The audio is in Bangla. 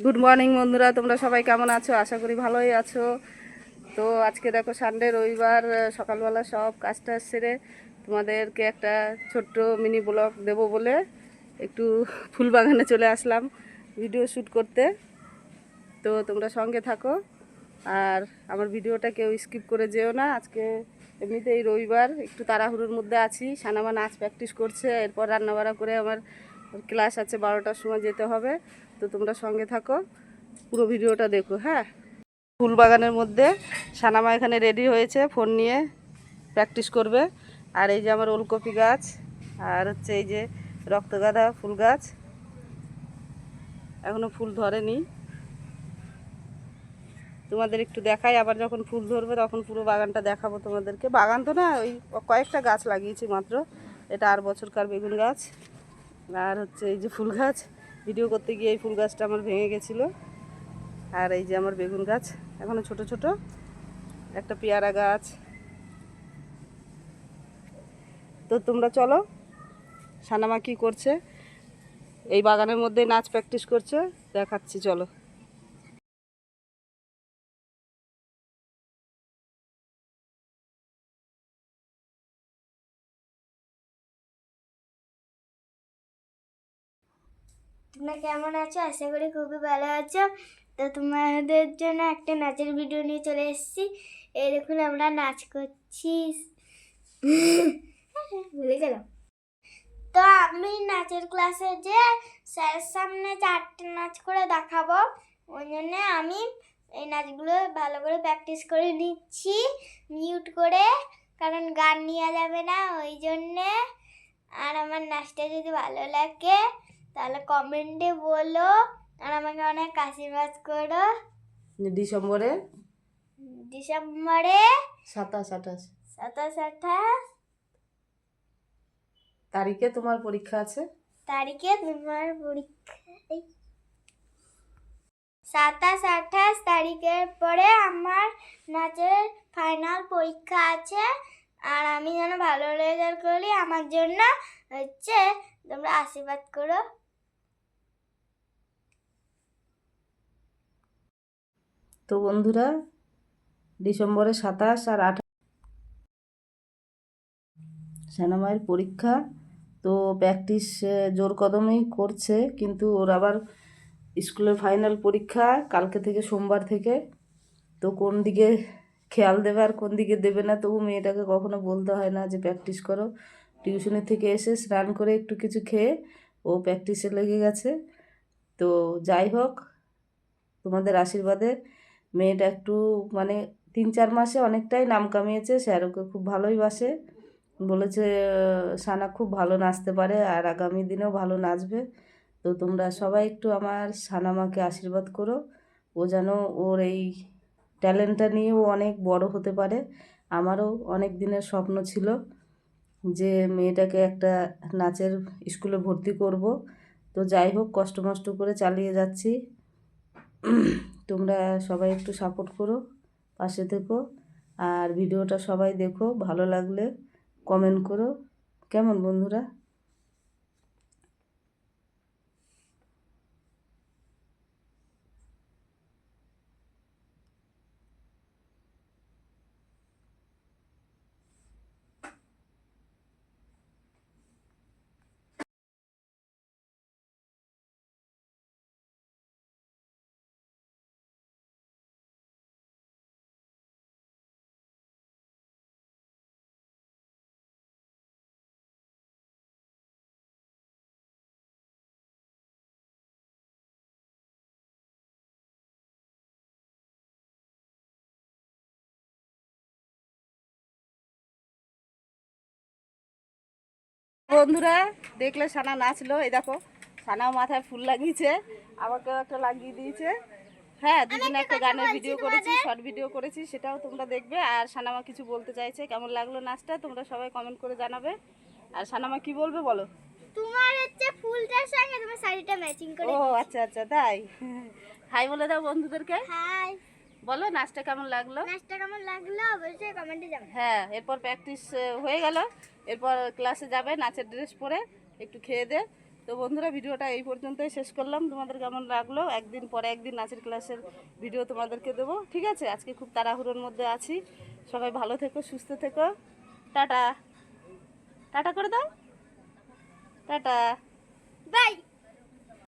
গুড মর্নিং বন্ধুরা, তোমরা সবাই কেমন আছো? আশা করি ভালোই আছো। তো আজকে দেখো সানডে, রবিবার, সকালবেলা সব কাজটা সেরে তোমাদেরকে একটা ছোট্ট মিনি ব্লগ দেবো বলে একটু ফুল বাগানে চলে আসলাম ভিডিও শ্যুট করতে। তো তোমরা সঙ্গে থাকো আর আমার ভিডিওটা কেউ স্কিপ করে যেও না। আজকে এমনিতেই রবিবার, একটু তাড়াহুড়োর মধ্যে আছি। সানামা নাচ প্র্যাকটিস করছে, এরপর রান্নাবাড়া করে আমার ক্লাস আছে, 12টার সময় যেতে হবে। তো তোমরা সঙ্গে থাকো, পুরো ভিডিওটা দেখো। হ্যাঁ, ফুল বাগানের মধ্যে সানামা এখানে রেডি হয়েছে, ফোন নিয়ে প্র্যাকটিস করবে। আর এই যে আমার ওলকপি গাছ, আর হচ্ছে এই যে রক্তগাঁদা ফুল গাছ, এখনও ফুল ধরেনি। তোমাদের একটু দেখাই, আবার যখন ফুল ধরবে তখন পুরো বাগানটা দেখাবো তোমাদেরকে। বাগান তো না, ওই কয়েকটা গাছ লাগিয়েছি মাত্র। এটা আর বছরকার বেগুন গাছ, আর হচ্ছে এই যে ফুল গাছ। ভিডিও করতে গিয়ে এই ফুল গাছটা আমার ভেঙে গেছিলো। আর এই যে আমার বেগুন গাছ এখনও ছোট ছোট, একটা পেয়ারা গাছ। তো তোমরা চলো, সানামা কী করছে এই বাগানের মধ্যে, নাচ প্র্যাকটিস করছে, দেখাচ্ছি চলো। তোমরা কেমন আছো? আশা করি খুবই ভালো আছো। তো তোমাদের জন্য একটা নাচের ভিডিও নিয়ে চলে এসেছি। এই দেখুন আমরা নাচ করছি। ভুলে গেলাম। তো আমি নাচের ক্লাসে যে স্যারের সামনে 4টে নাচ করে দেখাবো, ওই জন্য আমি এই নাচগুলো ভালো করে প্র্যাকটিস করে নিচ্ছি মিউট করে, কারণ গান নেওয়া যাবে না ওই জন্যে। আর আমার নাচটা যদি ভালো লাগে তাহলে কমেন্টে বলো, আর আমাকে অনেক আশীর্বাদ করো। ডিসেম্বরে ডিসেম্বরে 27-28 27-28 তারিখে তোমার পরীক্ষা আছে। তারিখে তোমার পরীক্ষা। 27-28 তারিখের পরে আমার নাচের ফাইনাল পরীক্ষা আছে। আর আমি যেন ভালো রেজাল্ট করি, আমার জন্য হচ্ছে তোমরা আশীর্বাদ করো। তো বন্ধুরা, ডিসেম্বরে 27 আর 28 সানামায়ের পরীক্ষা। তো প্র্যাকটিস জোর কদমেই করছে, কিন্তু ওর আবার স্কুলের ফাইনাল পরীক্ষা কালকে থেকে, সোমবার থেকে। তো কোন দিকে খেয়াল দেবে আর কোন দিকে দেবে না, তবু মেয়েটাকে কখনো বলতে হয় না যে প্র্যাকটিস করো। টিউশনি থেকে এসে স্নান করে একটু কিছু খেয়ে ও প্র্যাকটিসে লেগে গেছে। তো যাই হোক, তোমাদের আশীর্বাদে মেয়েটা একটু মানে 3-4 মাসে অনেকটাই নাম কামিয়েছে। স্যার ওকে খুব ভালোই বাসে, বলেছে সানা খুব ভালো নাচতে পারে আর আগামী দিনেও ভালো নাচবে। তো তোমরা সবাই একটু আমার সানামাকে আশীর্বাদ করো, ও যেন ওর এই ট্যালেন্টটা নিয়ে ও অনেক বড় হতে পারে। আমারও অনেক দিনের স্বপ্ন ছিল যে মেয়েটাকে একটা নাচের স্কুলে ভর্তি করব। তো যাই হোক, কষ্ট মষ্ট করে চালিয়ে যাচ্ছি। তোমরা সবাই একটু সাপোর্ট করো, পাশে থেকো, আর ভিডিওটা সবাই দেখো, ভালো লাগলে কমেন্ট করো। কেমন বন্ধুরা? বন্ধুরা, দেখলে সানা নাচলো, এই দেখো সানাও মাথায় ফুল লাগিয়েছে, আমাকেও একটা লাগিয়ে দিয়েছে। হ্যাঁ, দুদিন একটা গানের ভিডিও করেছি, শর্ট ভিডিও করেছি, সেটাও তোমরা দেখবে। আর সানামা কিছু বলতে চাইছে, কেমন লাগলো নাচটা তোমরা সবাই কমেন্ট করে জানাবে। আর সানামা কি বলবে বলো? তোমার হচ্ছে ফুলটার সঙ্গে তোমার শাড়িটা ম্যাচিং করে। ও আচ্ছা আচ্ছা, তাই। হাই বলে দাও বন্ধুদেরকে। হাই। বলো নাচটা কেমন লাগলো। নাচটা কেমন লাগলো অবশ্যই কমেন্টে জানাও। হ্যাঁ, এরপর প্র্যাকটিস হয়ে গেল, এরপর ক্লাসে যাবে নাচের ড্রেস পরে, একটু খেয়ে দে, তো বন্ধুরা, ভিডিওটা এই পর্যন্তই শেষ করলাম। তোমাদের কেমন লাগলো? একদিন পরে একদিন নাচের ক্লাসের ভিডিও তোমাদেরকে দেবো, ঠিক আছে? আজকে খুব তাড়াহুড়োর মধ্যে আছি। সবাই ভালো থেকো, সুস্থ থেকো। টাটা, টাটা করে দাও, টাটা। বাই।